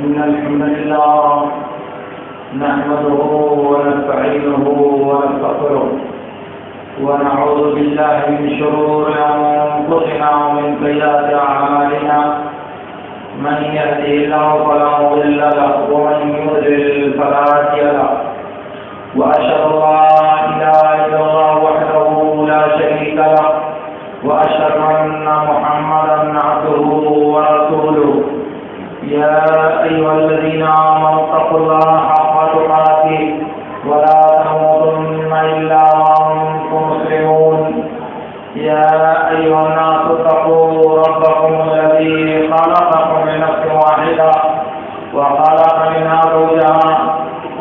إن الحمد لله نحمده ونستعينه ونستغفره ونعوذ بالله من شرور أنفسنا ومن سيئات أعمالنا من يهده الله فلا مضل له ومن يضلل فلا هادي له وأشهد أن لا إله إلا الله وحده لا شريك له وأشهد أن محمدا عبده ورسوله يا أيها الذين آمنوا اتقوا الله حق تقاته ولا تموتن إلا وأنتم مسلمون يا أيها الناس اتقوا ربكم الذي خلقكم من نفس واحدة وخلق منها زوجها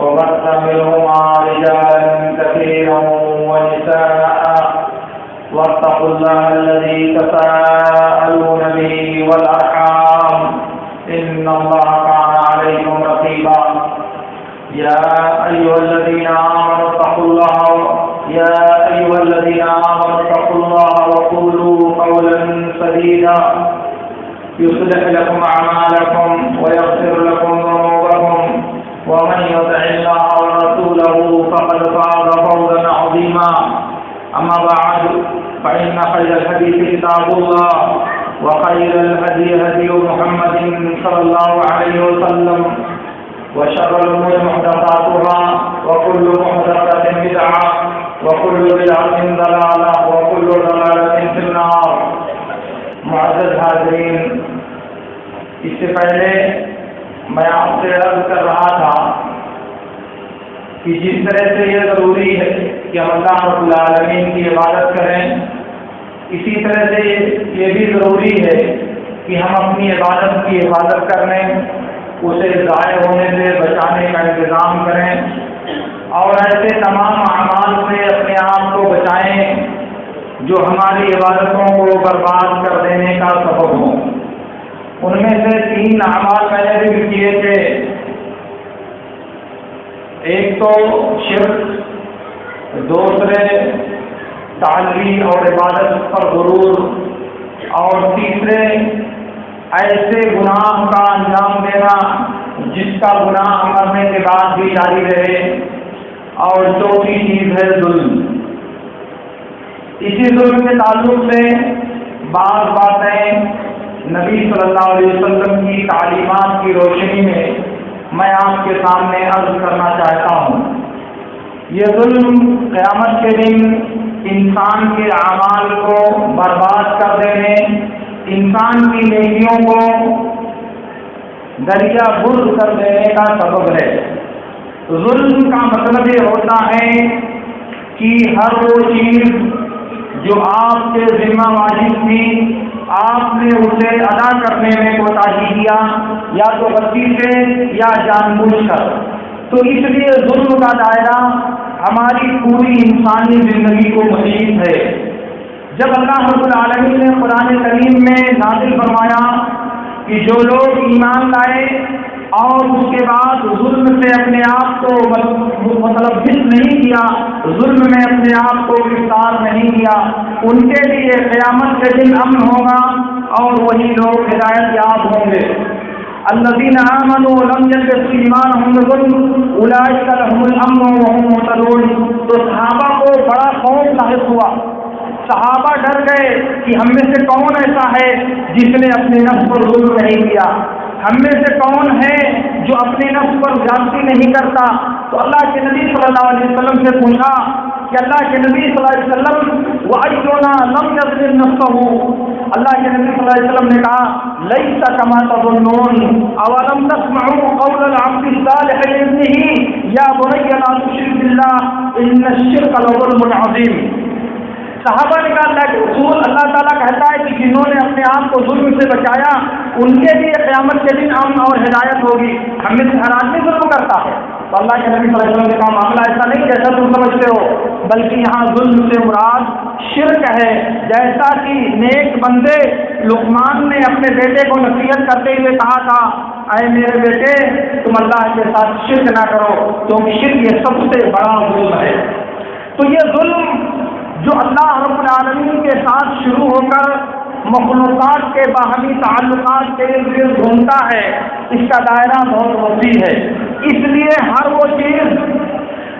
وبث منهما رجالا كثيرا ونساء واتقوا الله الذي تساءلون به والأرحام إن الله كان عليكم رقيبا يا أيها الذين آمنوا اتقوا الله وقولوا قولا سديدا يصلح لكم أعمالكم ويغفر لكم ذنوبكم ومن يطع الله ورسوله فقد فاز فوزا عظيما أما بعد فإن خير الحديث كتاب الله وخير الهدي هدي محمد صلى الله عليه وسلم وشر الأمور محدثاتها وكل محدثة بدعة وكل بدعة ضلالة وكل ضلالة في النار. معزز حاضرین، اس سے پہلے میں آپ سے عرض کر رہا تھا کہ جس طرح سے یہ ضروری ہے کہ ہم اللہ رب العالمین کی عبادت کریں، اسی طرح سے یہ بھی ضروری ہے کہ ہم اپنی عبادت کی حفاظت کرنے، اسے ضائع ہونے سے بچانے کا انتظام کریں اور ایسے تمام اعمال سے اپنے آپ کو بچائیں جو ہماری عبادتوں کو برباد کر دینے کا سبب ہو. ان میں سے 3 اعمال میں نے ذکر کیے تھے. ایک تو شرک، دوسرے تعلیم اور عبادت پر غرور، اور تیسرے ایسے گناہ کا انجام دینا جس کا گناہ مرنے کے بعد بھی جاری رہے، اور چوتھی چیز ہے ظلم. اسی ظلم کے تعلق سے بعض باتیں نبی صلی اللہ علیہ وسلم کی تعلیمات کی روشنی میں میں آپ کے سامنے عرض کرنا چاہتا ہوں. یہ ظلم قیامت کے دن انسان کے اعمال کو برباد کر دینے، انسان کی نیکیوں کو دریا برد کر دینے کا سبب ہے. ظلم کا مطلب یہ ہوتا ہے کہ ہر وہ چیز جو آپ کے ذمہ واجب تھی، آپ نے اسے ادا کرنے میں کوتاہی کیا، یا تو غلطی سے یا جان بوجھ کر. تو اس لیے ظلم کا دائرہ ہماری پوری انسانی زندگی کو محیط ہے. جب اللہ رب العالمین نے قرآن کریم میں نازل فرمایا کہ جو لوگ ایمان لائے اور اس کے بعد ظلم سے اپنے آپ کو متلبس نہیں کیا، ظلم میں اپنے آپ کو گرفتار نہیں کیا، ان کے لیے قیامت کے دن امن ہوگا اور وہی لوگ ہدایت یاب ہوں گے. الذین آمنوا ولم یلبسوا ایمانهم بظلم اولئک لهم الامن وهم مهتدون. تو صحابہ کو بڑا خوف لاحق ہوا. صحابہ ڈر گئے کہ ہم میں سے کون ایسا ہے جس نے اپنے نفس پر ظلم نہیں کیا، ہم میں سے کون ہے جو اپنے نفس پر زیادتی نہیں کرتا. تو اللہ کے نبی صلی اللہ علیہ وسلم سے پوچھا کہ اللہ کے نبی صلی اللہ علیہ وسلم وَأَيُّنَا لَمْ يَظْلِمْ نَفْسَهُ. اللہ کے نبی صلی اللہ علیہ وسلم نے کہا لَيْسَ كَمَا تَظُنُّونَ أَوَلَمْ تَسْمَعُوا قَوْلَ الْعَبْدِ الصَّالِحِ لِابْنِهِ يَا بُنَيَّ لَا تُشْرِكْ بِاللَّهِ إِنَّ الشِّرْكَ لَظُلْمٌ عَظِيمٌ. صحابہ نے کہا اللہ کے رسول، اللہ تعالیٰ کہتا ہے کہ جنہوں نے اپنے آپ کو ظلم سے بچایا ان کے لیے قیامت کے دن امن اور ہدایت ہوگی. ہم میں سے ہر آدمی ظلم کرتا ہے. تو اللہ کے نبی صلی اللہ علیہ وسلم نے کہا معاملہ ایسا نہیں جیسا تم سمجھتے ہو، بلکہ یہاں ظلم سے مراد شرک ہے. جیسا کہ نیک بندے لقمان نے اپنے بیٹے کو نصیحت کرتے ہوئے کہا تھا اے میرے بیٹے تم اللہ کے ساتھ شرک نہ کرو، کیونکہ شرک یہ سب سے بڑا ظلم ہے. تو یہ ظلم جو اللہ رب العالمین کے ساتھ شروع ہو کر مخلوقات کے باہمی تعلقات کے ارد گھومتا ہے، اس کا دائرہ بہت وسیع ہے۔ اس لیے ہر وہ چیز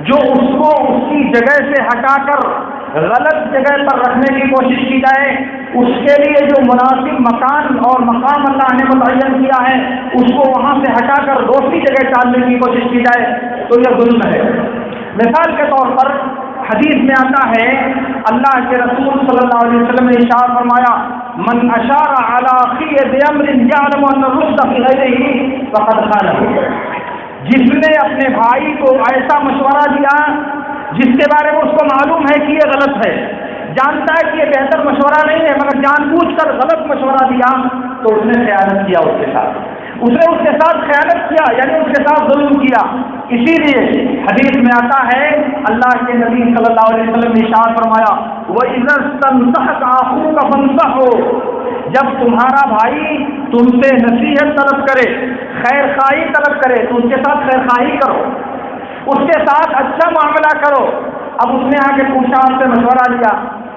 جو اس کو اس کی جگہ سے ہٹا کر غلط جگہ پر رکھنے کی کوشش کی جائے، اس کے لیے جو مناسب مکان اور مقام اللہ نے متعین کیا ہے اس کو وہاں سے ہٹا کر دوسری جگہ ڈالنے کی کوشش کی جائے تو یہ ظلم ہے۔ مثال کے طور پر حدیث میں آتا ہے، اللہ کے رسول صلی اللہ علیہ وسلم نے ارشاد فرمایا، من اشار علی اخیہ بامر یعلم ان الرشد فی غیرہ فقد خانہ، جس نے اپنے بھائی کو ایسا مشورہ دیا جس کے بارے میں اس کو معلوم ہے کہ یہ غلط ہے، جانتا ہے کہ یہ بہتر مشورہ نہیں ہے، مگر جان بوجھ کر غلط مشورہ دیا تو اس نے خیانت کیا، اس کے ساتھ خیانت کیا، یعنی اس کے ساتھ ظلم کیا۔ اسی لیے حدیث میں آتا ہے، اللہ کے نبی صلی اللہ علیہ وسلم نے ارشاد فرمایا، وَإِذَا اسْتَنصَحَكَ أَخُوكَ فَانصَحْهُ، جب تمہارا بھائی تم سے نصیحت طلب کرے، خیر خواہی طلب کرے تو اس کے ساتھ خیر خواہی کرو، اس کے ساتھ اچھا معاملہ کرو۔ اب اس نے آ کے پوچھا، آپ سے مشورہ لیا،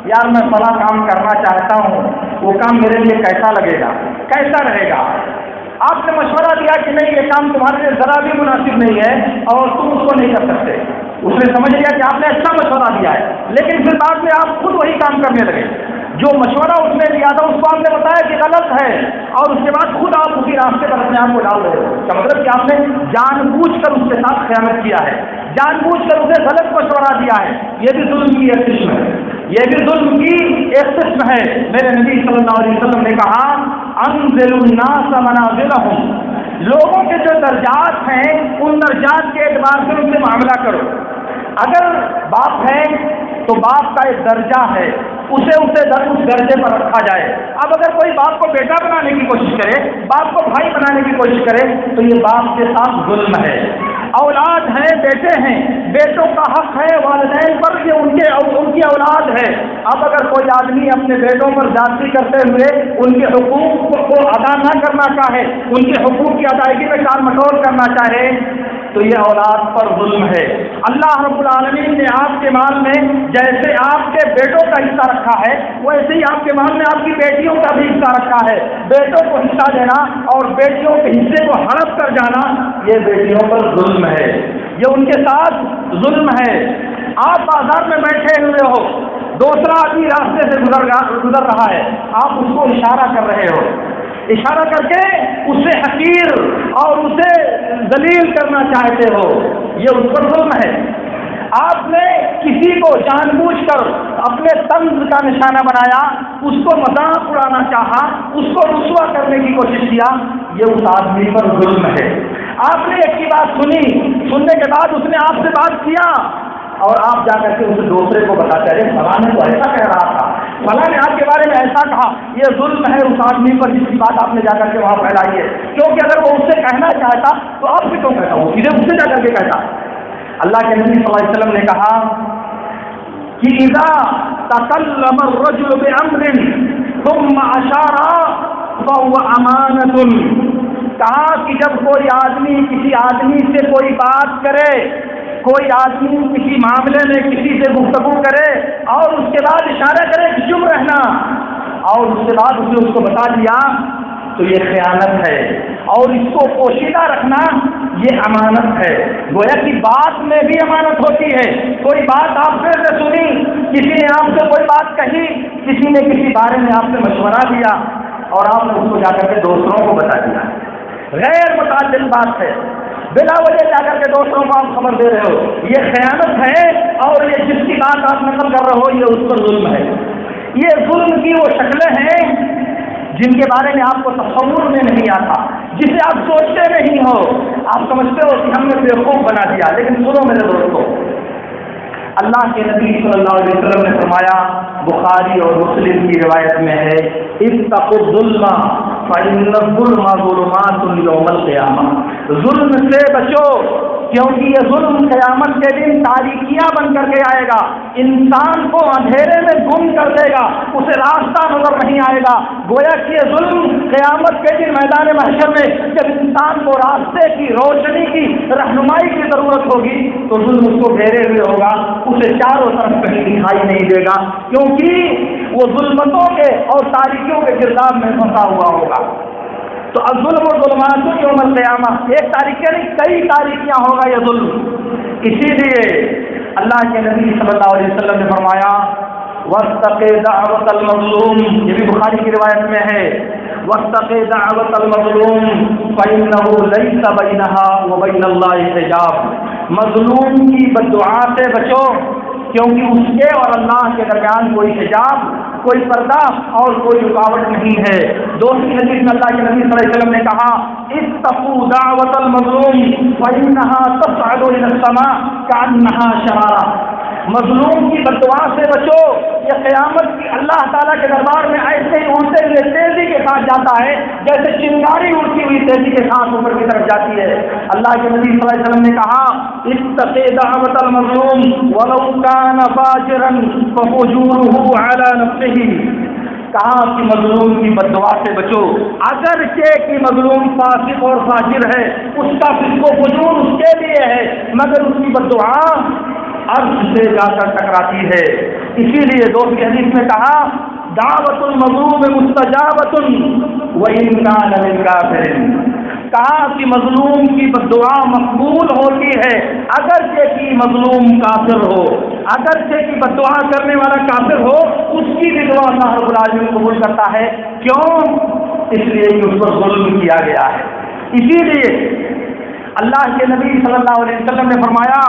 یار میں فلاں کام کرنا چاہتا ہوں، وہ کام میرے لیے کیسا لگے گا، کیسا رہے گا؟ آپ نے مشورہ دیا کہ نہیں یہ کام تمہارے لیے ذرا بھی مناسب نہیں ہے اور تم اس کو نہیں کر سکتے، اس نے سمجھ لیا کہ آپ نے اچھا مشورہ دیا ہے، لیکن پھر بعد میں آپ خود وہی کام کرنے لگے۔ جو مشورہ اس نے دیا تھا اس کو آپ نے بتایا کہ غلط ہے، اور اس کے بعد خود آپ اسی راستے پر اپنے آپ کو ڈال رہے ہو۔ کا مطلب کہ آپ نے جان بوجھ کر اس کے ساتھ خیانت کیا ہے، جان بوجھ کر اسے غلط مشورہ دیا ہے۔ یہ بھی ظلم کی ایک قسم ہے، یہ بھی ظلم کی ایک قسم ہے۔ میرے نبی صلی اللہ علیہ وسلم نے کہا، انزل الناس منازلهم، لوگوں کے جو درجات ہیں ان درجات کے اعتبار سے ان سے معاملہ کرو۔ اگر باپ ہے تو باپ کا ایک درجہ ہے، اسے اس درجے پر رکھا جائے۔ اب اگر کوئی باپ کو بیٹا بنانے کی کوشش کرے، باپ کو بھائی بنانے کی کوشش کرے تو یہ باپ کے ساتھ ظلم ہے۔ اولاد ہیں، بیٹے ہیں، بیٹوں کا حق ہے والدین پر کہ ان کی اولاد ہے۔ اب اگر کوئی آدمی اپنے بیٹوں پر زیادتی کرتے ہوئے ان کے حقوق کو ادا نہ کرنا چاہے، ان کے حقوق کی ادائیگی میں ٹال مٹول کرنا چاہے تو یہ اولاد پر ظلم ہے۔ اللہ رب العالمین نے آپ کے مال میں جیسے آپ کے بیٹوں کا حصہ رکھا ہے، ویسے ہی آپ کے مال میں آپ کی بیٹیوں کا بھی حصہ رکھا ہے۔ بیٹوں کو حصہ دینا اور بیٹیوں کے حصے کو ہڑپ کر جانا یہ بیٹیوں پر ظلم ہے، یہ ان کے ساتھ ظلم ہے۔ آپ بازار میں بیٹھے ہوئے ہو، دوسرا آدمی راستے سے گزر رہا ہے، آپ اس کو اشارہ کر رہے ہو، اشارہ کر کے اسے حقیر اور اسے ذلیل کرنا چاہتے ہو، یہ اس پر ظلم ہے۔ آپ نے کسی کو جان بوجھ کر اپنے طنز کا نشانہ بنایا، اس کو مذاق اڑانا چاہا، اس کو رسوا کرنے کی کوشش کیا، یہ اس آدمی پر ظلم ہے۔ آپ نے ایک کی بات سنی، سننے کے بعد اس نے آپ سے بات کیا اور آپ جا کر کے اسے دوسرے کو بتاتے ہیں، فلاں نے تو ایسا کہہ رہا تھا، فلاں نے آپ کے بارے میں ایسا کہا، یہ ظلم ہے اس آدمی پر جس کی بات آپ نے جا کر کے وہاں پھیلائی ہے۔ کیونکہ اگر وہ اس سے کہنا چاہتا تو آپ سے کیوں کہتا، وہ سیدھے اس سے جا کر کے کہتا۔ اللہ کے نبی صلی اللہ علیہ وسلم نے کہا کہ اذا تکلم الرجل بامر ثم اشار فهو امانۃ، کہا کہ جب کوئی آدمی کسی آدمی سے کوئی بات کرے، کوئی آدمی کسی معاملے میں کسی سے گفتگو کرے اور اس کے بعد اشارہ کرے کہ چپ رہنا، اور اس کے بعد اسے اس کو بتا دیا تو یہ خیانت ہے، اور اس کو پوشیدہ رکھنا یہ امانت ہے۔ گویا کہ بات میں بھی امانت ہوتی ہے۔ کوئی بات آپ سے سنی، کسی نے آپ سے کوئی بات کہی، کسی نے کسی بارے میں آپ سے مشورہ دیا اور آپ نے اس کو جا کر کے دوسروں کو بتا دیا، غیر متعلق بات ہے، بلا وجہ جا کر کے دوسروں کو آپ خبر دے رہے ہو، یہ خیانت ہے، اور یہ جس کی بات آپ نقل کر رہے ہو یہ اس پر ظلم ہے۔ یہ ظلم کی وہ شکلیں ہیں جن کے بارے میں آپ کو تصور میں نہیں آتا، جسے آپ سوچتے نہیں ہو، آپ سمجھتے ہو کہ ہم نے بیوقوف بنا دیا۔ لیکن سنو میرے دوستوں، اللہ کے نبی صلی اللہ علیہ وسلم نے فرمایا، بخاری اور مسلم کی روایت میں ہے، اتقوا الظلم فإن الظلم ظلمات یوم القیامہ، ظلم سے بچو کیونکہ یہ ظلم قیامت کے دن تاریکیاں بن کر کے آئے گا، انسان کو اندھیرے میں گم کر دے گا، اسے راستہ نظر نہیں آئے گا۔ گویا کہ یہ ظلم قیامت کے دن میدان محشر میں جب انسان کو راستے کی روشنی کی رہنمائی کی ضرورت ہوگی تو ظلم اس کو گھیرے ہوئے ہوگا، اسے چاروں طرف کہیں دکھائی نہیں دے گا، کیونکہ وہ ظلمتوں کے اور تاریکیوں کے گرداب میں پھنسا ہوا ہوگا۔ تو الظلم و ظلمات یوم القیامہ، ایک تاریکیاں نہیں کئی تاریکیاں ہوگا یہ ظلم۔ اسی لیے اللہ کے نبی صلی اللہ علیہ وسلم نے فرمایا وَاتَّقِ دَعْوَةَ الْمَظْلُومِ، یہ بھی بخاری کی روایت میں ہے، وَاتَّقِ دَعْوَةَ الْمَظْلُومِ فَإِنَّهُ لَيْسَ بَيْنَهَا وَبَيْنَ اللَّهِ حِجَابٌ، مظلوم کی بددعا سے بچو کیونکہ اس کے اور اللہ کے درمیان کوئی حجاب، کوئی پردہ اور کوئی رکاوٹ نہیں ہے۔ دوسری حدیث میں اللہ کے نبی صلی اللہ علیہ وسلم نے کہا اتقوا دعوۃ المظلوم فإنها تصعد إلى السماء كأنها شرارة، مظلوم کی بددعا سے بچو، یہ قیامت کی اللہ تعالیٰ کے دربار میں ایسے ہی اڑتے ہوئے تیزی کے ساتھ جاتا ہے جیسے چنگاری اڑتی ہوئی تیزی کے ساتھ اوپر کی طرف جاتی ہے۔ اللہ کے نبی صلی اللہ علیہ وسلم نے کہا اتقوا دعوۃ المظلوم ولو كان فاجرا ففجوره على نفسه، کہا کہ مظلوم کی بددعا سے بچو، اگرچہ کہ مظلوم فاسق اور فاجر ہے، اس کا فسق و فجور اس کے لیے ہے، مگر اس کی بددعا عرش سے جا کر ٹکراتی ہے۔ اسی لیے دوسری حدیث میں کہا دعوت المظلوم مستجابۃ وإن كان من کافر، کہا کہ مظلوم کی بددعا مقبول ہوتی ہے اگرچہ کہ مظلوم کافر ہو، اگرچہ کہ بددعا کرنے والا کافر ہو، اس کی بھی دعا اللہ رب العالمین قبول کرتا ہے۔ کیوں؟ اس لیے کہ اس پر ظلم کیا گیا ہے۔ اسی لیے اللہ کے نبی صلی اللہ علیہ وسلم نے فرمایا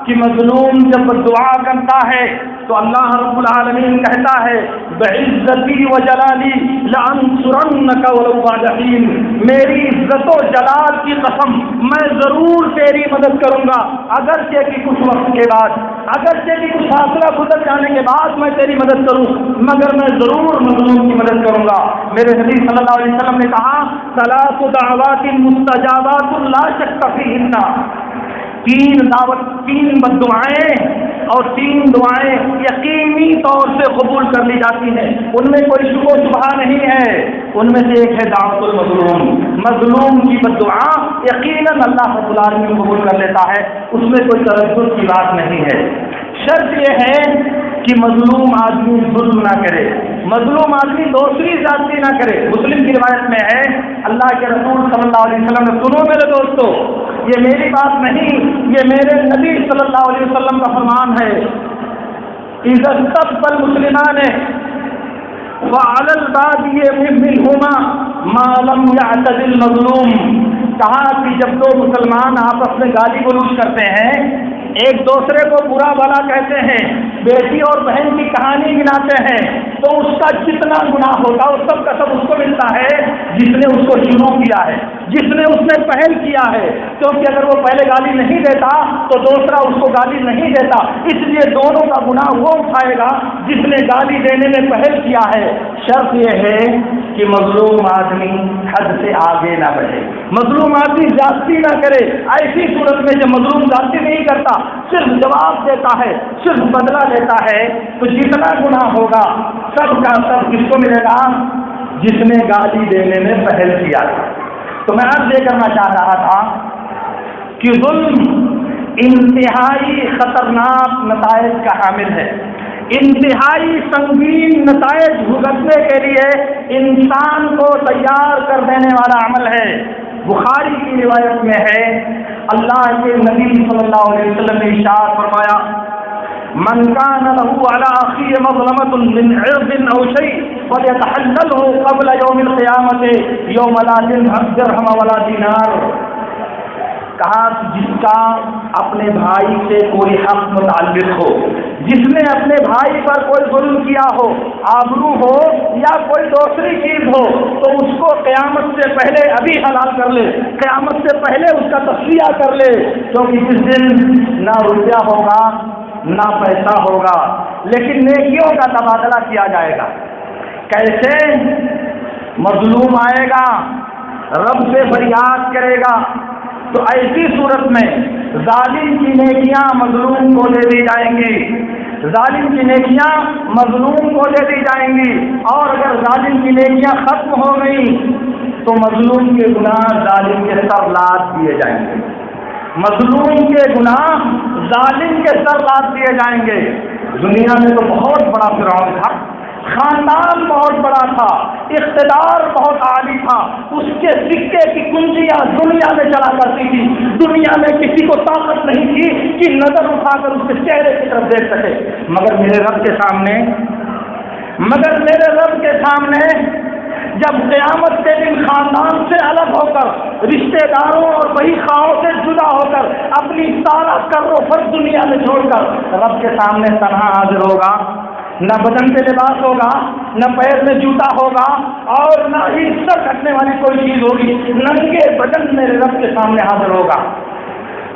کہ مظلوم جب دعا کرتا ہے تو اللہ رب العالمین کہتا ہے بعزتی و جلالی لانصرنک ولو بعد حین، میری عزت و جلال کی قسم میں ضرور تیری مدد کروں گا اگرچہ کہ کچھ وقت کے بعد، اگرچہ کہ کچھ فاصلہ گزر جانے کے بعد میں تیری مدد کروں، مگر میں ضرور مظلوم کی مدد کروں گا۔ میرے نبی صلی اللہ علیہ وسلم نے کہا ثلاث دعوات مستجابات لا شک فیہن، تین بددعائیں اور تین دعائیں یقینی طور سے قبول کر لی جاتی ہیں، ان میں کوئی شک و شبہ نہیں ہے۔ ان میں سے ایک ہے دعوت المظلوم، مظلوم کی بددعا یقیناً اللہ رب العالمین قبول کر لیتا ہے، اس میں کوئی تردد کی بات نہیں ہے۔ شرط یہ ہے کہ مظلوم آدمی ظلم نہ کرے، مظلوم آدمی دوسری زیادتی نہ کرے۔ مسلم کی روایت میں ہے اللہ کے رسول صلی اللہ علیہ وسلم نے، سنو میرے دوستو، یہ میری بات نہیں، یہ میرے نبی صلی اللہ علیہ وسلم کا فرمان ہے، اذا استقبل المسلمان وعلى البادی منهما ما لم يعتد المظلوم، کہا کہ جب دو مسلمان آپس میں گالی گلوچ کرتے ہیں، ایک دوسرے کو برا بھلا کہتے ہیں، بیٹی اور بہن کی کہانی گناتے ہیں، تو اس کا جتنا گناہ ہوگا وہ سب کا سب اس کو ملتا ہے جس نے اس کو شروع کیا ہے، جس نے اس نے پہل کیا ہے، کیونکہ اگر وہ پہلے گالی نہیں دیتا تو دوسرا اس کو گالی نہیں دیتا، اس لیے دونوں کا گناہ وہ اٹھائے گا جس نے گالی دینے میں پہل کیا ہے۔ شرط یہ ہے کہ مظلوم آدمی حد سے آگے نہ بڑھے، مظلوم آدمی زیادتی نہ کرے۔ ایسی صورت میں جب مظلوم زیادتی نہیں کرتا، صرف جواب دیتا ہے، صرف بدلہ لیتا ہے، تو جتنا گناہ ہوگا سب کا سب کس کو ملے گا؟ جس نے گالی دینے میں پہل کیا تھا۔ تو میں عرض یہ کرنا چاہ رہا تھا کہ ظلم انتہائی خطرناک نتائج کا حامل ہے، انتہائی سنگین نتائج بھگتنے کے لیے انسان کو تیار کر دینے والا عمل ہے۔ بخاری کی روایت میں ہے اللہ کے نبی صلی اللہ علیہ وسلم نے ارشاد فرمایا من كان له على اخيه مظلمة من عرض او شيء فليتحلله قبل يوم القيامة يوم لا درهم ولا دینار، کہا جس کا اپنے بھائی سے کوئی حق متعلق ہو، جس نے اپنے بھائی پر کوئی ظلم کیا ہو، آبرو ہو یا کوئی دوسری چیز ہو، تو اس کو قیامت سے پہلے ابھی حلال کر لے، قیامت سے پہلے اس کا تصفیہ کر لے، کیونکہ جس دن نہ روپیہ ہوگا نہ پیسہ ہوگا، لیکن نیکیوں کا تبادلہ کیا جائے گا۔ کیسے؟ مظلوم آئے گا، رب سے فریاد کرے گا، تو ایسی صورت میں ظالم کی نیکیاں مظلوم کو دے دی جائیں گی، ظالم کی نیکیاں مظلوم کو دے دی جائیں گی، اور اگر ظالم کی نیکیاں ختم ہو گئی تو مظلوم کے گناہ ظالم کے سر لاد دیے جائیں گے، مظلوم کے گناہ ظالم کے سر لاد دیے جائیں گے۔ دنیا میں تو بہت بڑا فرعون تھا، خاندان بہت بڑا تھا، اقتدار بہت عالی تھا، اس کے سکے کی کنجیاں دنیا میں چلا کرتی تھی، دنیا میں کسی کو طاقت نہیں تھی کہ نظر اٹھا کر اس کے چہرے کی طرف دیکھ سکے، مگر میرے رب کے سامنے جب قیامت کے دن خاندان سے الگ ہو کر، رشتہ داروں اور بھائی خواہوں سے جدا ہو کر، اپنی سارا کر و فر دنیا میں چھوڑ کر رب کے سامنے تنہا حاضر ہوگا، نہ بدن پہ لباس ہوگا، نہ پیر میں جوتا ہوگا، اور نہ ہی سر ڈھکنے والی کوئی چیز ہوگی، ننگے بدن میرے رب کے سامنے حاضر ہوگا۔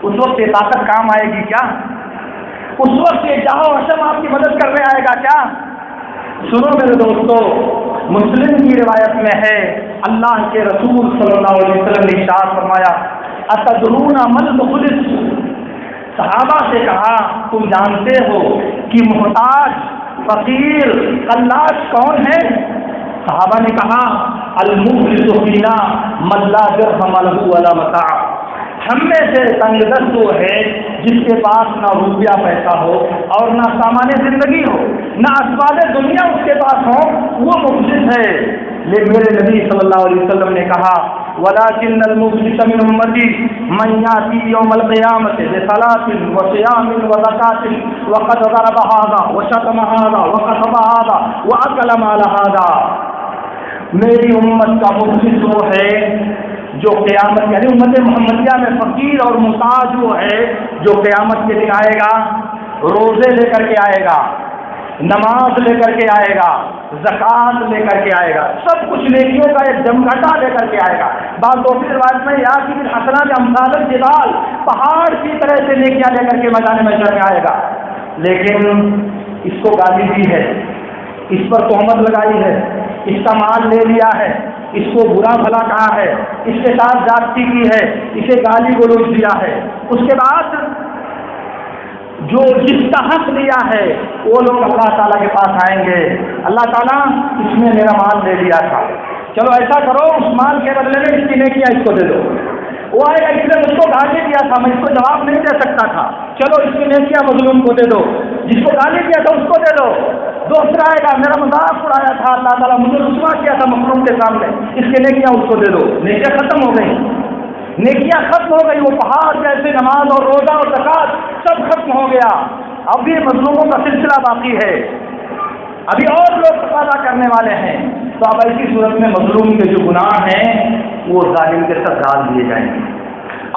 اس وقت یہ طاقت کام آئے گی کیا؟ اس وقت یہ جاؤ حشم آپ کی مدد کرنے آئے گا کیا؟ سنو میرے دوستو، مسلم کی روایت میں ہے، اللہ کے رسول صلی اللہ علیہ وسلم نے ارشاد فرمایا، اتدرون من المفلس؟ صحابہ سے کہا تم جانتے ہو کہ محتاج، فقیر، قلاش کون ہے؟ صحابہ نے کہا المفلس فینا من لا درہم له ولا متاع، ہم میں سے تنگ دست وہ ہے جس کے پاس نہ روپیہ پیسہ ہو اور نہ سامان زندگی ہو، نہ اسباب دنیا اس کے پاس ہو، وہ مفلس ہے۔ لیکن میرے نبی صلی اللہ علیہ وسلم نے کہا وَلَكِنَّ الْمُفْلِسَ مِنْ أُمَّتِي مَنْ يَأْتِي يَوْمَ الْقِيَامَةِ بِصَلَاةٍ وَصِيَامٍ وَزَكَاةٍ وَقَدْ ضَرَبَ هَذَا وَشَتَمَ هَذَا وَقَذَفَ هَذَا وَأَكَلَ مَالَ هَذَا، میری امت کا مفلس وہ ہے جو قیامت یعنی امت محمدیہ میں فقیر اور محتاج وہ ہے جو قیامت کے دن آئے گا، روزے لے کر کے آئے گا، نماز لے کر کے آئے گا، زکوٰۃ لے کر کے آئے گا، سب کچھ نیکیوں کا ایک جمگھٹا لے کر کے آئے گا۔ بعض دوسری روایت میں یا کہ حسنات امثال الجبال، پہاڑ کی طرح سے نیکیاں لے کر کے میدان محشر میں آئے گا، لیکن اس کو گالی دی ہے، اس پر تہمت لگائی ہے، اس کا مال لے لیا ہے، اس کو برا بھلا کہا ہے، اس کے ساتھ زیادتی کی ہے، اسے گالی گلوچ دیا ہے، اس کے بعد جو جس کا حق لیا ہے وہ لوگ اللہ تعالیٰ کے پاس آئیں گے، اللہ تعالیٰ اس نے میرا مال لے لیا تھا، چلو ایسا کرو اس مال کے بدلے میں اس کی نیکیاں اس کو دے دو۔ وہ آئے گا اس نے مجھ کو گالی دیا تھا، میں اس کو جواب نہیں دے سکتا تھا، چلو اس کی نیکیاں مظلوم کو دے دو، جس کو گالی دیا تھا اس کو دے دو۔ دوسرا آئے گا میرا مذاق اڑایا تھا، اللہ تعالیٰ مجھے رسوا کیا تھا مخلوق کے سامنے، اس کی نیکیاں اس کو دے دو۔ نیکیاں ختم ہو گئی، نیکیاں ختم ہو گئی، وہ پہاڑ جیسے نماز اور روزہ اور زکوٰۃ سب ختم ہو گیا۔ اب بھی مظلوموں کا سلسلہ باقی ہے، ابھی اور لوگ تقاضا کرنے والے ہیں، تو اب ایسی صورت میں مظلوم کے جو گناہ ہیں وہ ظالم کے ساتھ ڈال دیے جائیں گے،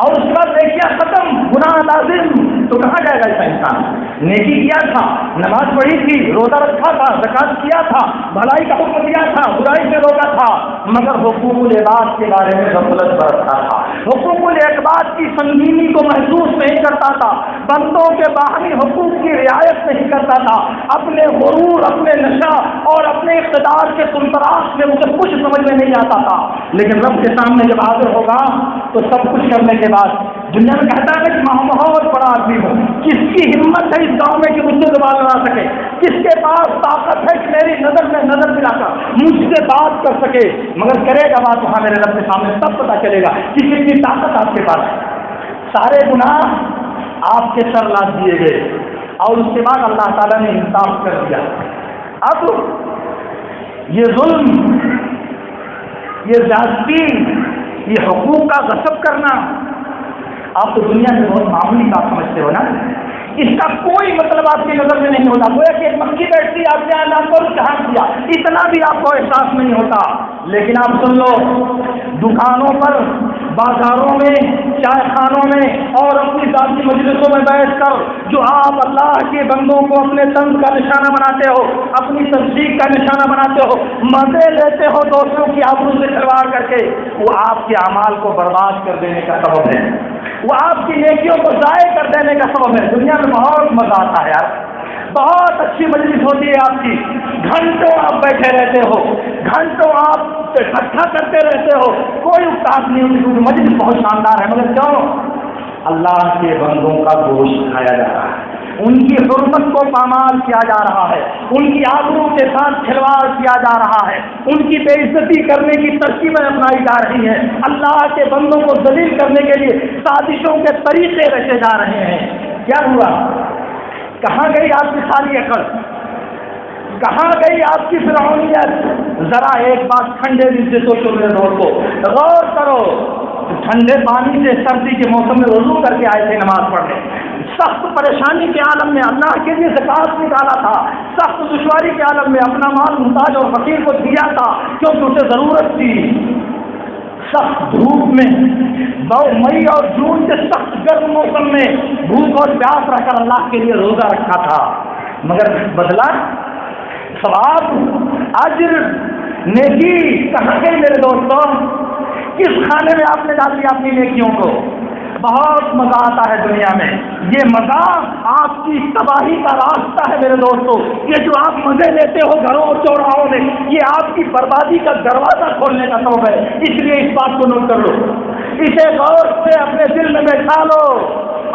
اور اس کے بعد نیکیاں ختم، گناہ لازم، تو کہاں جائے گا ایسا انسان؟ نیکی کیا تھا، نماز پڑھی تھی، روزہ رکھا تھا، زکوٰۃ کیا تھا، بھلائی کا حکم دیا تھا، برائی سے روکا تھا، مگر حقوق العباد کے بارے میں غفلت برتتا تھا، حقوق العباد کی سنگینی کو محسوس نہیں کرتا تھا، بندوں کے باہمی حقوق کی رعایت نہیں کرتا تھا، اپنے غرور، اپنے نشہ اور اپنے اقتدار کے سنتراش میں اسے کچھ سمجھ میں نہیں آتا تھا، لیکن رب کے سامنے جب حاضر ہوگا تو سب کچھ کرنے کے بعد دنیا میں کہتا ہے کہ میں بہت بڑا آدمی ہوں، کس کی ہمت ہے اس گاؤں میں کہ مجھ سے زبان لڑا سکے، کس کے پاس طاقت ہے کہ میری نظر میں نظر ملا کر مجھ سے بات کر سکے، مگر کرے گا بات وہاں میرے رب کے سامنے تب پتہ چلے گا کہ کتنی طاقت آپ کے پاس ہے۔ سارے گناہ آپ کے سر لاد دیے گئے اور اس کے بعد اللہ تعالیٰ نے انصاف کر دیا۔ اب یہ ظلم، یہ زیادتی، یہ حقوق کا غصب کرنا آپ تو دنیا میں بہت معمولی بات سمجھتے ہو نا، اس کا کوئی مطلب آپ کی نظر میں نہیں ہوتا، گویا کہ ایک مکھی بیٹھتی آپ نے اللہ کو جہاں کیا، اتنا بھی آپ کو احساس نہیں ہوتا۔ لیکن آپ سن لو، دکانوں پر، بازاروں میں، چائے خانوں میں اور اپنی ذاتی مجلسوں میں بیٹھ کر جو آپ اللہ کے بندوں کو اپنے طنز کا نشانہ بناتے ہو، اپنی تصدیق کا نشانہ بناتے ہو، مزے لیتے ہو دوستوں کی آبرو سے کھلواڑ کر کے، وہ آپ کے اعمال کو برباد کر دینے کا سبب ہے، وہ آپ کی نیکیوں کو ضائع کر دینے کا سبب ہے۔ دنیا میں بہت مزہ آتا ہے یار، بہت اچھی مجلس ہوتی ہے آپ کی، گھنٹوں آپ بیٹھے رہتے ہو، گھنٹوں آپ اکٹھا کرتے رہتے ہو، کوئی اکتاس نہیں ہوتی، کیونکہ مجلس بہت شاندار ہے، مگر کیوں؟ اللہ کے بندوں کا گوشت کھایا جا رہا ہے، ان کی حرمت کو پامال کیا جا رہا ہے، ان کی آبرو کے ساتھ کھلواڑ کیا جا رہا ہے، ان کی بے عزتی کرنے کی ترکیبیں اپنائی جا رہی ہیں، اللہ کے بندوں کو ذلیل کرنے کے لیے سازشوں کے طریقے رچے جا رہے ہیں۔ کیا ہوا؟ کہاں گئی آپ کی ساری عقل؟ کہاں گئی آپ کی فرعونیت؟ ذرا ایک بات ٹھنڈے دل سے سوچو میرے دوستو، غور کرو، ٹھنڈے پانی سے سردی کے موسم میں وضو کر کے آئے تھے نماز پڑھنے، سخت پریشانی کے عالم میں اللہ کے لیے زکات نکالا تھا، سخت دشواری کے عالم میں اپنا مال محتاج اور فقیر کو دیا تھا کیونکہ اسے ضرورت تھی، سخت دھوپ میں مئی اور جون کے سخت گرم موسم میں بھوک اور پیاس رہ کر اللہ کے لیے روزہ رکھا تھا، مگر بدلا ثواب اجر نیکی کہاں گئی میرے دوستوں؟ کس کھانے میں آپ نے ڈال دیا اپنی نیکیوں کو؟ بہت مزہ آتا ہے دنیا میں، یہ مزہ آپ کی تباہی کا راستہ ہے میرے دوستو، یہ جو آپ مزے لیتے ہو گھروں اور چوراہوں میں، یہ آپ کی بربادی کا دروازہ کھولنے کا سبب ہے، اس لیے اس بات کو نوٹ کر لو، اسے غور سے اپنے دل میں بیٹھا لو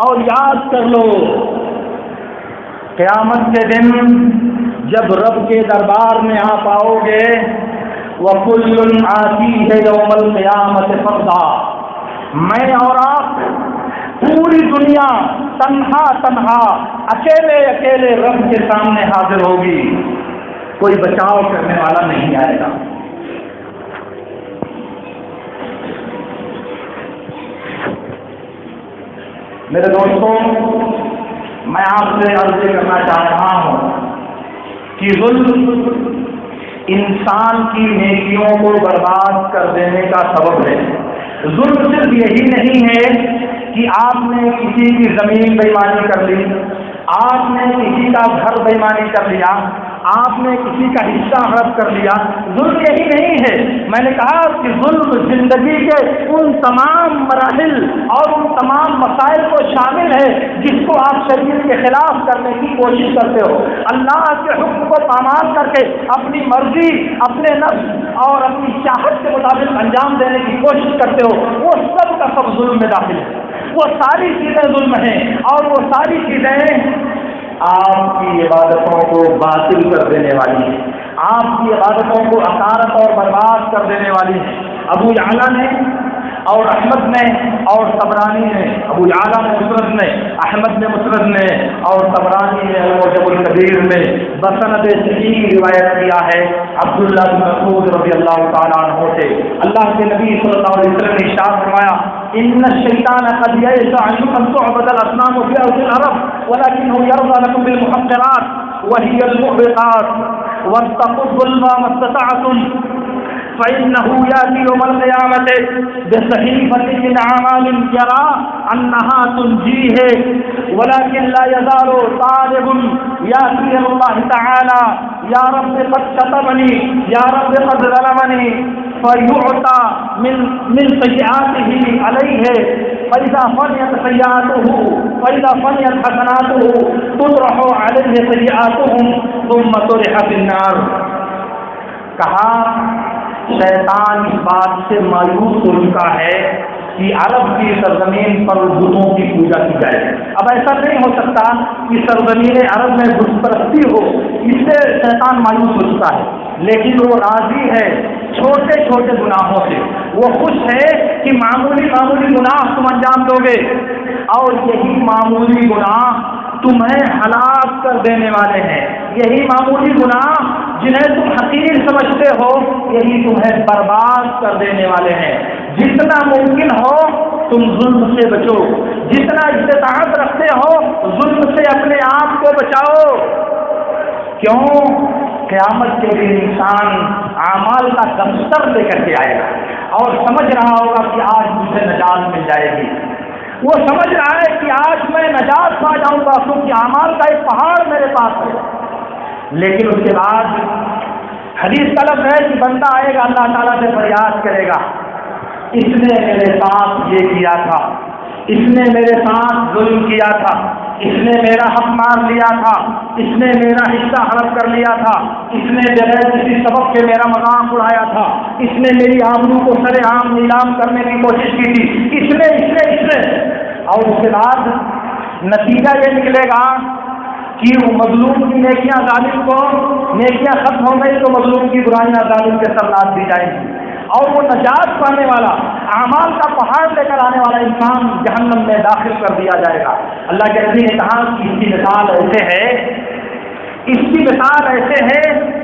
اور یاد کر لو، قیامت کے دن جب رب کے دربار میں آپ آؤ گے، وَكُلٌّ آتِيهِ يَوْمَ الْقِيَامَةِ فَرْدًا، میں اور آپ پوری دنیا تنہا اکیلے رب کے سامنے حاضر ہوگی، کوئی بچاؤ کرنے والا نہیں آئے گا۔ میرے دوستوں، میں آپ سے عرض کرنا چاہ رہا ہوں کہ ظلم انسان کی نیکیوں کو برباد کر دینے کا سبب ہے۔ ظلم صرف یہی نہیں ہے کہ آپ نے کسی کی زمین بےایمانی کر لی، آپ نے کسی کا گھر بےایمانی کر لیا، آپ نے کسی کا حصہ ہڑپ کر لیا، ظلم یہی نہیں ہے۔ میں نے کہا کہ ظلم زندگی کے ان تمام مراحل اور ان تمام مسائل کو شامل ہے جس کو آپ شریعت کے خلاف کرنے کی کوشش کرتے ہو، اللہ کے حکم کو پامال کر کے اپنی مرضی، اپنے نفس اور اپنی چاہت کے مطابق انجام دینے کی کوشش کرتے ہو، وہ سب کا سب ظلم میں داخل ہے، وہ ساری چیزیں ظلم ہیں، اور وہ ساری چیزیں آپ کی عبادتوں کو باطل کر دینے والی ہیں، آپ کی عبادتوں کو اکارت اور برباد کر دینے والی ہیں۔ ابو یعلا نے اور احمد نے اور طبرانی نے، ابو یعلا نے مسند میں، احمد نے مسند میں اور طبرانی نے المعجم الکبیر میں بسند صحیح روایت کیا ہے عبداللہ بن مسعود رضی اللہ تعالیٰ عنہ سے، اللہ کے نبی صلی اللہ علیہ وسلم نے ارشاد فرمایا، ان الشیطان قد یئس ان تعبد الاصنام فی ارض العرب ولکنه یرضى لكم بالمحقرات وهي المحبطات واتقوا الظلم ما استطعتم فإنه يأتي يوم القيامة بصحيفة من أعمال يرى أنها تنجيه ولكن لا يزال طالب يأتي الله تعالى يا رب قد شتمني يا رب قد ظلمني فيعطى من سيئاته عليه فإذا فنيت حسناته تطرح عليه سيئاتهم ثم طرح في النار۔ کہا شیطان اس بات سے مایوس ہو چکا ہے کہ عرب کی سرزمین پر بتوں کی پوجا کی جائے، اب ایسا نہیں ہو سکتا کہ سرزمین عرب میں بت پرستی ہو، اس سے شیطان مایوس ہو چکا ہے، لیکن وہ راضی ہے چھوٹے چھوٹے گناہوں سے، وہ خوش ہے کہ معمولی گناہ تم انجام دو گے، اور یہی معمولی گناہ تمہیں ہلاک کر دینے والے ہیں، یہی معمولی گناہ جنہیں تم حقیر سمجھتے ہو یہی تمہیں برباد کر دینے والے ہیں۔ جتنا ممکن ہو تم ظلم سے بچو، جتنا استطاعت رکھتے ہو ظلم سے اپنے آپ کو بچاؤ۔ کیوں؟ قیامت کے دن انسان اعمال کا دفتر لے کر کے آئے گا اور سمجھ رہا ہوگا کہ آج مجھے نجات مل جائے گی، وہ سمجھ رہا ہے کہ آج میں نجات پا جاؤں گا کیونکہ اعمال کا ایک پہاڑ میرے پاس ہے، لیکن اس کے بعد حدیث کا لفظ ہے کہ بندہ آئے گا اللہ تعالیٰ سے فریاد کرے گا، اس نے میرے ساتھ یہ کیا تھا، اس نے میرے ساتھ ظلم کیا تھا، اس نے میرا حق مار لیا تھا، اس نے میرا حصہ ہڑپ کر لیا تھا، اس نے بغیر کسی سبب کے میرا مذاق اڑایا تھا، اس نے میری آبرو کو سرے عام نیلام کرنے کی کوشش کی تھی، اس نے اور اس کے بعد نتیجہ یہ نکلے گا کہ مظلوم کی نیکیاں ظالم کو، نیکیاں ختم ہو گئی تو مظلوم کی برائیاں ظالم کے سر لاد دی جائیں گی، اور وہ نجات پانے والا اعمال کا پہاڑ لے کر آنے والا انسان جہنم میں داخل کر دیا جائے گا۔ اللہ کے نبی نے کہا کہ اس کی مثال ایسے ہے اس کی مثال ایسے ہے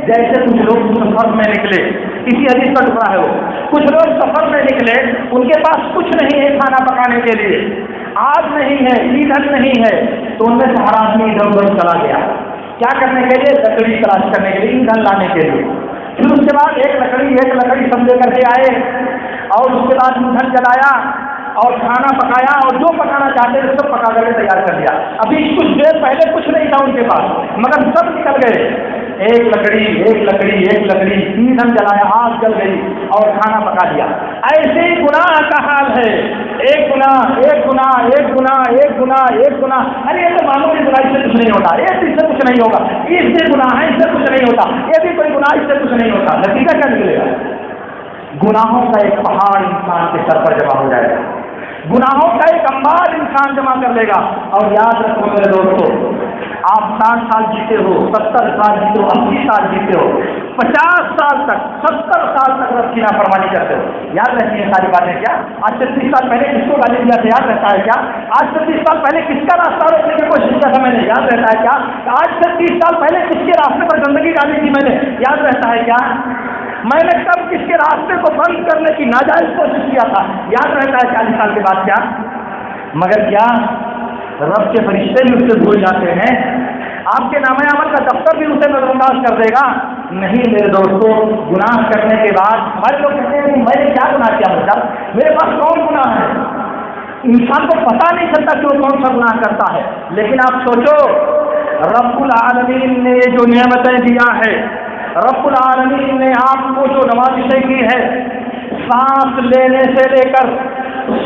جیسے کچھ لوگ سفر میں نکلے، اسی حدیث کا ٹکڑا ہے وہ، کچھ لوگ سفر میں نکلے، ان کے پاس کچھ نہیں ہے کھانا پکانے کے لیے، آگ نہیں ہے، ایندھن نہیں ہے، تو ان میں سے ہر آدمی ادھر ادھر چلا گیا، کیا کرنے کے لیے؟ لکڑی تلاش کرنے کے لیے، ایندھن لانے کے لیے۔ پھر اس کے بعد ایک لکڑی سب لے کر کے آئے، اور اس کے بعد ایندھن جلایا اور کھانا پکایا، اور جو پکانا چاہتے تھے سب پکا کر کے تیار کر دیا۔ ابھی کچھ دیر پہلے کچھ نہیں تھا ان کے پاس، مگر سب نکل گئے، ایک لکڑی ایندھن جلایا، آگ جل گئی اور کھانا پکا دیا۔ ایسے ہی گناہ کا حال ہے، ایک گناہ، ارے یہ تو معمولی گناہ، اس سے کچھ نہیں ہوتا، اس سے کچھ نہیں ہوگا، اس سے گناہ ہے، اس سے کچھ نہیں ہوتا، یہ بھی کوئی گناہ، اس سے کچھ نہیں ہوتا۔ نتیجہ کیا نکلے گا؟ گناہوں کا ایک پہاڑ انسان کے سر پر جمع ہو جائے گا، گناہوں کا ایک انبار انسان جمع کر لے گا۔ اور یاد رکھو میرے دوستو، آپ 60 سال جیتے ہو، 70 سال جیتے ہو، 80 سال جیتے ہو، 50 سال تک، 70 سال تک رب کی نافرمانی کرتے ہو، یاد رہتی ہیں ساری باتیں کیا؟ آج سے 30 سال پہلے کس کو گالی دیا تھا، یاد رہتا ہے کیا؟ آج سے 30 سال پہلے کس کا راستہ روکنے کی کوشش کیا تھا میں نے، یاد رہتا ہے کیا؟ آج سے 30 سال پہلے کس کے راستے پر گندگی ڈالی تھی میں نے، یاد رہتا ہے کیا؟ میں نے کب کس کے راستے کو بند کرنے کی ناجائز کوشش کیا تھا، یاد رہتا ہے 40 سال کے بعد کیا؟ مگر کیا رب کے فرشتے بھی اس سے بھول جاتے ہیں؟ آپ کے نامہ عمل کا دفتر بھی اسے نظر انداز کر دے گا؟ نہیں میرے دوستو، گناہ کرنے کے بعد ہمارے لوگ کہتے ہیں کہ میں نے کیا گناہ کیا، مطلب میرے پاس کون گناہ ہے؟ انسان کو پتہ نہیں چلتا کہ وہ کون سا گناہ کرتا ہے۔ لیکن آپ سوچو، رب العالمین نے یہ جو نعمتیں دیا ہے، رب العالمین نے آپ کو جو نوازشیں کی ہے، سانس لینے سے لے کر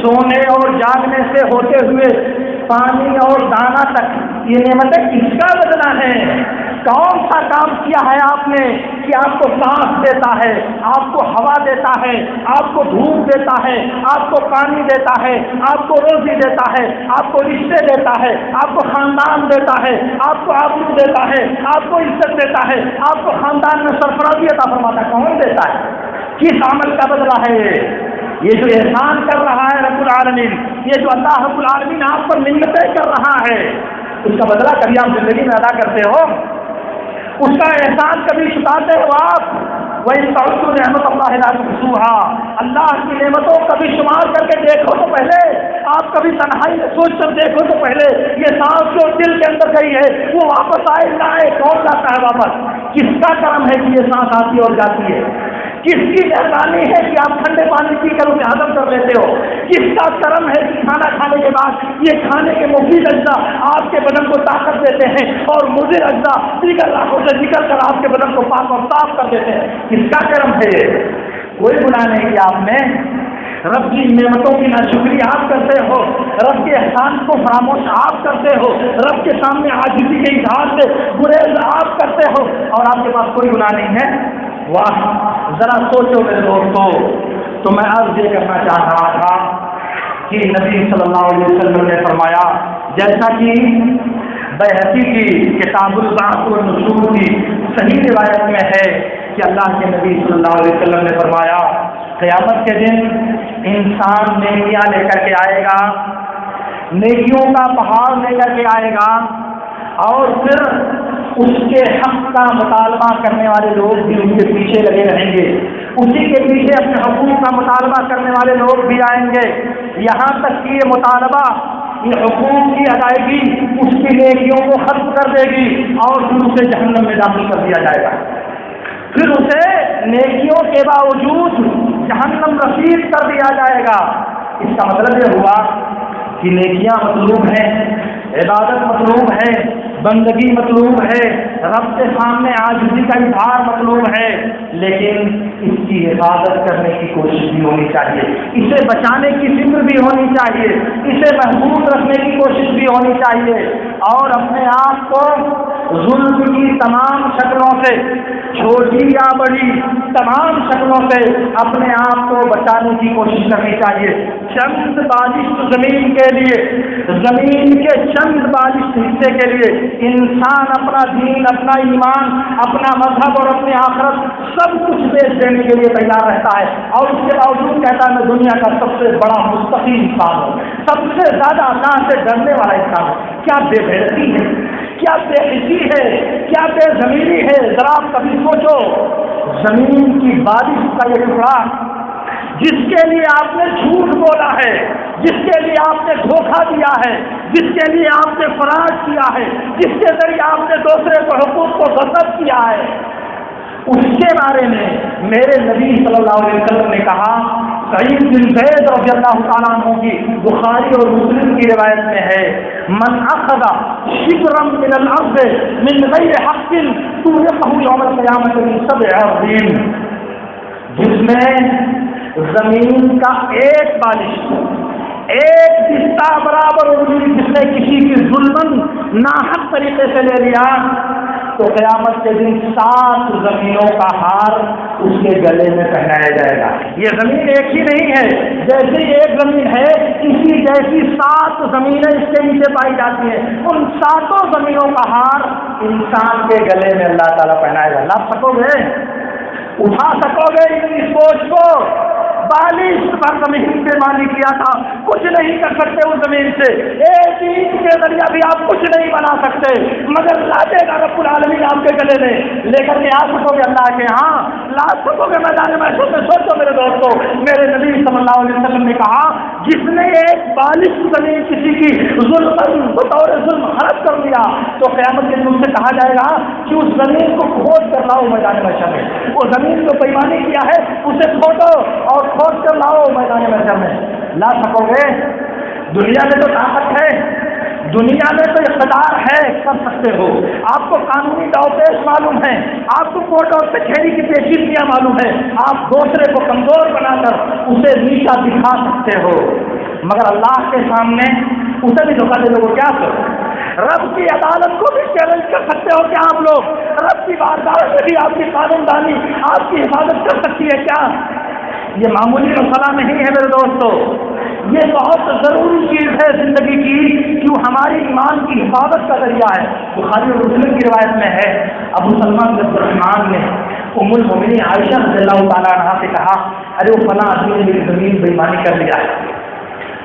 سونے اور جاگنے سے ہوتے ہوئے پانی اور دانا تک، یہ نعمتیں کس کا بدلہ ہے؟ کون سا کام کیا ہے آپ نے کہ آپ کو سانس دیتا ہے، آپ کو ہوا دیتا ہے، آپ کو دھوپ دیتا ہے، آپ کو پانی دیتا ہے، آپ کو روزی دیتا ہے، آپ کو رشتے دیتا ہے، آپ کو خاندان دیتا ہے، آپ کو آبرو دیتا ہے، آپ کو عزت دیتا ہے، آپ کو خاندان میں سرفرازی عطا فرماتا ہے؟ کون دیتا ہے؟ کس عمل کا بدلہ ہے یہ جو احسان کر رہا ہے رب العالمین، یہ جو اللہ رب العالمین آپ پر منتیں کر رہا ہے، اس کا بدلہ کبھی آپ زندگی میں ادا کرتے ہو؟ اس کا احسان کبھی چکاتے ہو آپ؟ وَإِن تَعُدُّوا نِعْمَتَ اللَّهِ لَا تُحْصُوهَا، اللہ کی نعمتوں کو کبھی شمار کر کے دیکھو تو پہلے، آپ کبھی تنہائی میں سوچ کر دیکھو تو پہلے، یہ سانس جو دل کے اندر گئی ہے وہ واپس آئے نہ آئے، کون جاتا ہے واپس؟ کس کا کرم ہے کہ یہ سانس آتی اور جاتی ہے؟ کس کی مہربانی ہے کہ آپ ٹھنڈے پانی پی کر اسے ہضم کر لیتے ہو؟ کس کا کرم ہے کہ کھانا کھانے کے بعد یہ کھانے کے مفید اجزاء آپ کے بدن کو طاقت دیتے ہیں اور مضر اجزاء دیگر راہوں سے نکل کر آپ کے بدن کو پاک اور صاف کر دیتے ہیں؟ کس کا کرم ہے یہ؟ کوئی گناہ نہیں کیا آپ نے، رب کی نعمتوں کی ناشکری آپ کرتے ہو، رب کے احسان کو فراموش آپ کرتے ہو، رب کے سامنے عاجزی کے اظہار سے گریز آپ کرتے ہو، اور آپ کے پاس کوئی گناہ نہیں ہے؟ واہ، ذرا سوچو میرے دوستو۔ تو میں عرض یہ کرنا چاہ رہا تھا کہ نبی صلی اللہ علیہ وسلم نے فرمایا، جیسا کہ بیہقی کی کتاب البعث والنشور کی صحیح روایت میں ہے کہ اللہ کے نبی صلی اللہ علیہ وسلم نے فرمایا، قیامت کے دن انسان نیکیاں لے کر کے آئے گا، نیکیوں کا پہاڑ لے کر کے آئے گا، اور پھر اس کے حق کا مطالبہ کرنے والے لوگ بھی اس کے پیچھے لگے رہیں گے، اسی کے پیچھے اپنے حقوق کا مطالبہ کرنے والے لوگ بھی آئیں گے، یہاں تک کہ یہ مطالبہ، یہ حقوق کی ادائیگی اس کی نیکیوں کو ختم کر دے گی اور پھر اسے جہنم میں داخل کر دیا جائے گا، پھر اسے نیکیوں کے باوجود جہنم رسید کر دیا جائے گا۔ اس کا مطلب یہ ہوا کہ نیکیاں مطلوب ہیں، عبادت مطلوب ہے، بندگی مطلوب ہے، رب کے سامنے عاجزی کا اظہار مطلوب ہے، لیکن اس کی حفاظت کرنے کی کوشش بھی ہونی چاہیے، اسے بچانے کی فکر بھی ہونی چاہیے، اسے محفوظ رکھنے کی کوشش بھی ہونی چاہیے، اور اپنے آپ کو ظلم کی تمام شکلوں سے، چھوٹی یا بڑی تمام شکلوں سے اپنے آپ کو بچانے کی کوشش کرنی چاہیے۔ چند بالشت زمین کے لیے، زمین کے چند بالشت حصے کے لیے انسان اپنا دین، اپنا ایمان، اپنا مذہب اور اپنی آخرت سب کچھ بیچ دینے کے لیے تیار رہتا ہے، اور اس کے باوجود کہتا ہے میں دنیا کا سب سے بڑا مستقیم انسان ہوں، سب سے زیادہ اللہ سے ڈرنے والا انسان ہوں۔ کیا بے غیرتی ہے، کیا بے حسی ہے، کیا بے ضمیری ہے. ذرا آپ کبھی سوچو، زمین کی بارش کا یہ ٹکڑا جس کے لیے آپ نے جھوٹ بولا ہے، جس کے لیے آپ نے دھوکہ دیا ہے، جس کے لیے آپ نے فراڈ کیا ہے، جس کے ذریعے آپ نے دوسرے کو حقوق کو غصب کیا ہے، اس کے بارے میں میرے نبی صلی اللہ علیہ وسلم نے کہا. سعید بن زید رضی اللہ تعالیٰ عنہ کی بخاری اور مسلم کی روایت میں ہے، من اخذ شبرا من الارض من غیر حق توقه یوم القیامۃ من 7 اراضین. جس نے زمین کا ایک بالش، ایک حصہ برابر انگلی جس نے کسی کی ظلمن ناحق طریقے سے لے لیا، تو قیامت کے دن 7 زمینوں کا ہار اس کے گلے میں پہنایا جائے گا. یہ زمین ایک ہی نہیں ہے، جیسے ایک زمین ہے اسی جیسی 7 زمینیں اس کے نیچے پائی جاتی ہیں. ان 7 زمینوں کا ہار انسان کے گلے میں اللہ تعالیٰ پہنائے گا. لا سکو گے، اٹھا سکو گے اس بوجھ کو؟ 42 پر زمین پہ مانی کیا تھا، کچھ نہیں کر سکتے اس زمین سے. ایک اینٹ کے ذریعہ بھی آپ کچھ نہیں بنا سکتے، مگر لا دے گا رب العالمین آپ کے گلے میں. لے کر کے آ سکو گے اللہ کے ہاں، لا سکو گے میدان محشر میں. سوچو میرے دوستو، میرے نبی صلی اللہ علیہ وسلم نے کہا جس نے ایک 42 زمین کسی کی ظلم بطور ظلم ہڑپ کر لیا، تو قیامت کے دن سے کہا جائے گا کہ اس زمین کو کھود کر لاؤ میدان محشر میں. وہ زمین جو بےایمانی کیا ہے اسے کھودو اور کھود کر لاؤ میدان محشر میں. لا سکو گے؟ دنیا میں تو طاقت ہے، دنیا میں تو اقتدار ہے، کر سکتے ہو. آپ کو قانونی داؤپیش معلوم ہے، آپ کو کورٹ اور کچہری کی پیچیدگیاں معلوم ہے، آپ دوسرے کو کمزور بنا کر اسے نیچا دکھا سکتے ہو، مگر اللہ کے سامنے اسے بھی دھوکہ دے دو. کیا کرو؟ رب کی عدالت کو بھی چیلنج کر سکتے ہو کیا آپ لوگ؟ رب کی بارگاہ سے بھی آپ کی قانون دانی آپ کی حفاظت کر سکتی ہے کیا؟ یہ معمولی مسئلہ نہیں ہے میرے دوستو، یہ بہت ضروری چیز ہے زندگی کی، کیوں ہماری ایمان کی حفاظت کا ذریعہ ہے. بخاری اور مسلم کی روایت میں ہے، ابو سلمہ بن عبد الرحمن نے ام المؤمنین عائشہ رضی اللہ تعالیٰ عنہا سے کہا، ارے وہ فلاں آدمی نے میری زمین بےایمانی کر لیا ہے،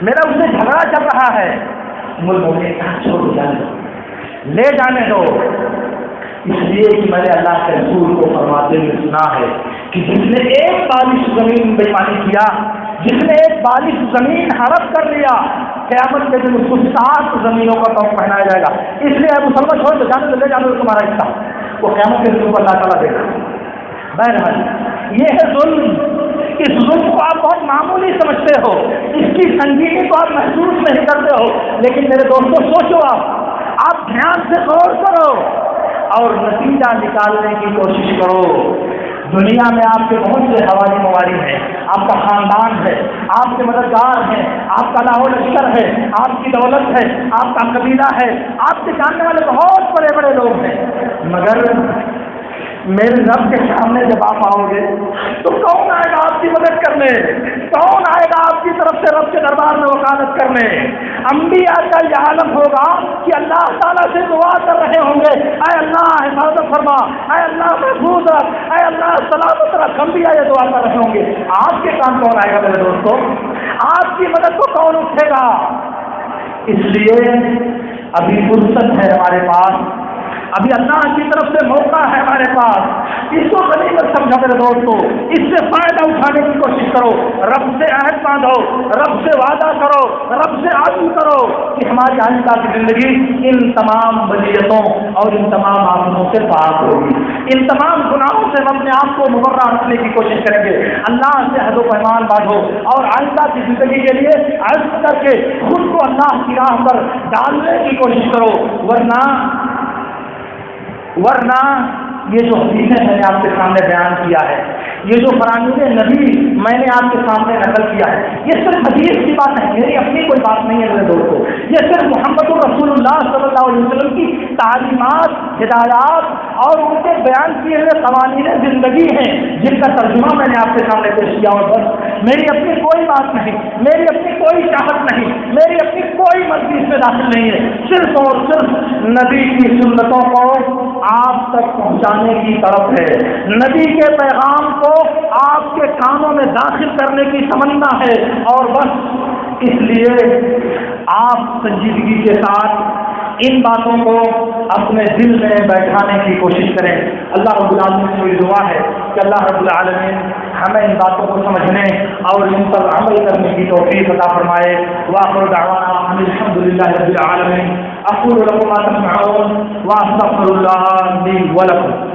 میرا اس سے جھگڑا چل رہا ہے. ام المؤمنین کہا چھوڑ جانے دو، لے جانے دو، اس لیے کہ میں نے اللہ کے رسول کو فرماتے ہوئے سنا ہے کہ جس نے ایک 42 زمین بےایمانی کیا، جس نے ایک 42 زمین ہڑپ کر لیا، قیامت کے دن اس کو 7 زمینوں کا توق پہنایا جائے گا. اس لیے ابو سلمہ چھوڑ دو، جانے دو، لے جانے دو تمہارا حصہ. وہ قیامت کے دن کو اللہ تعالیٰ دے گا. بہرحال یہ ہے ظلم. اس ظلم کو آپ بہت معمولی سمجھتے ہو، اس کی سنگینی کو آپ محسوس نہیں کرتے ہو، لیکن میرے دوستوں سوچو، آپ دھیان سے غور کرو اور نتیجہ نکالنے کی کوشش کرو. دنیا میں آپ کے بہت سے حوالی مواری ہیں، آپ کا خاندان ہے، آپ کے مددگار ہیں، آپ کا لاہور لشکر ہے، آپ کی دولت ہے، آپ کا قبیلہ ہے، آپ کے جاننے والے بہت بڑے بڑے لوگ ہیں، مگر میرے رب کے سامنے جب آپ آؤ گے تو کون آئے گا آپ کی مدد کرنے؟ کون آئے گا آپ کی طرف سے رب کے دربار میں وکالت کرنے؟ انبیاء کا یہ عالم ہوگا کہ اللہ تعالیٰ سے دعا کر رہے ہوں گے، اے اللہ حفاظت فرما، اے اللہ محفوظ رکھ، اے اللہ سلامت رکھ. انبیاء یہ دعا کر رہے ہوں گے. آپ کے کام کون آئے گا میرے دوستوں؟ آپ کی مدد کو کون اٹھے گا؟ اس لیے ابھی فرصت ہے ہمارے پاس، ابھی اللہ کی طرف سے موقع ہے ہمارے پاس. اس کو غنیمت سمجھو میرے دوستو، اس سے فائدہ اٹھانے کی کوشش کرو. رب سے عہد باندھو، رب سے وعدہ کرو، رب سے عزم کرو کہ ہماری آئندہ کی زندگی ان تمام بلیتوں اور ان تمام آفتوں سے پاک ہوگی، ان تمام گناہوں سے ہم اپنے آپ کو مبرہ رکھنے کی کوشش کریں گے. اللہ سے عہد و پیمان باندھو اور آئندہ کی زندگی کے لیے عزم کر کے خود کو اللہ کی راہ پر ڈالنے کی کوشش کرو. ورنہ یہ جو حدیثیں میں نے آپ کے سامنے بیان کیا ہے، یہ جو فرامین نبی میں نے آپ کے سامنے نقل کیا ہے، یہ صرف حدیث کی بات ہے، میری اپنی کوئی بات نہیں ہے میرے دوستوں. یہ صرف محمد رسول اللہ صلی اللہ علیہ وسلم کی تعلیمات، ہدایات اور ان کے بیان کیے ہوئے قوانین زندگی ہیں جن کا ترجمہ میں نے آپ کے سامنے پیش کیا. اور بس میری اپنی کوئی بات نہیں، میری اپنی کوئی چاہت نہیں، میری اپنی کوئی مرضی اس میں داخل نہیں ہے. صرف اور صرف نبی کی سنتوں کو آپ تک پہنچانے کی طرف ہے، نبی کے پیغام کو آپ کے کانوں میں داخل کرنے کی تمنا ہے. اور بس اس لیے آپ سنجیدگی کے ساتھ ان باتوں کو اپنے دل میں بیٹھانے کی کوشش کریں۔ اللہ رب العالمین سے دعا ہے کہ اللہ رب العالمین ہمیں ان باتوں کو سمجھنے اور ان پر عمل کرنے کی توفیق عطا فرمائے۔ وآخر دعوانا ان الحمد للہ رب العالمین۔ اقول لكم ما تسمعون واستغفر الله لي ولكم۔